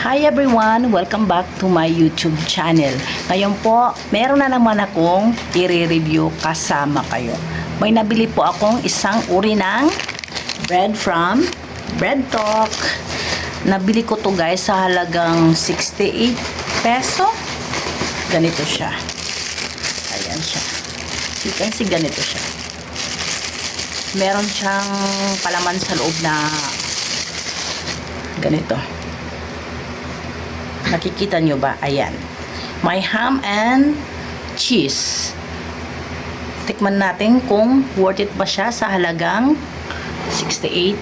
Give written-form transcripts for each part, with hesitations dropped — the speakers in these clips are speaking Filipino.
Hi everyone! Welcome back to my YouTube channel. Ngayon po, meron na naman akong i-review kasama kayo. May nabili po akong isang uri ng bread from Bread Talk. Nabili ko to guys sa halagang 68 peso. Ganito siya. Ayan siya. You can see ganito siya. Meron siyang palaman sa loob na ganito. Nakikita nyo ba? Ayan. May ham and cheese. Tikman natin kung worth it ba siya sa halagang 68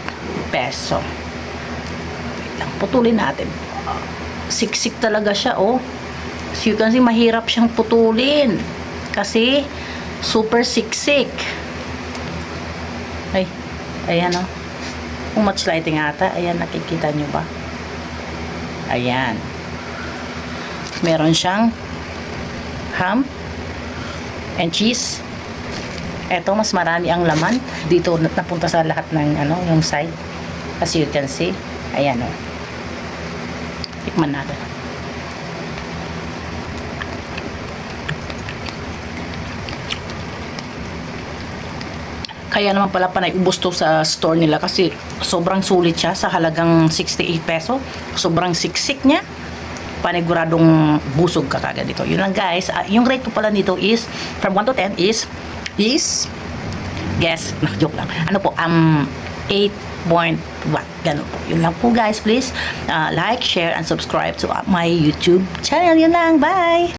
peso. Wait lang, putulin natin. Siksik talaga siya, oh. So you can see, mahirap siyang putulin. Kasi, super siksik. Ay, ayan, oh. Kung much lighting ata, ayan, nakikita nyo ba? Ayan. Meron siyang ham and cheese. Ito, mas marami ang laman. Dito, napunta sa lahat ng, yung side. As you can see. Ayan, oh. Tikman natin. Kaya naman pala ubos to sa store nila kasi sobrang sulit siya sa halagang 68 peso. Sobrang siksik niya. Paniguradong busog ka kagad dito. Yun lang guys. Yung rate ko pala nito is from 1 to 10 is guess, joke lang. Ano po? 8 point what? Ganun po. Yun lang po guys. Please like, share, and subscribe to my YouTube channel. Yun lang. Bye!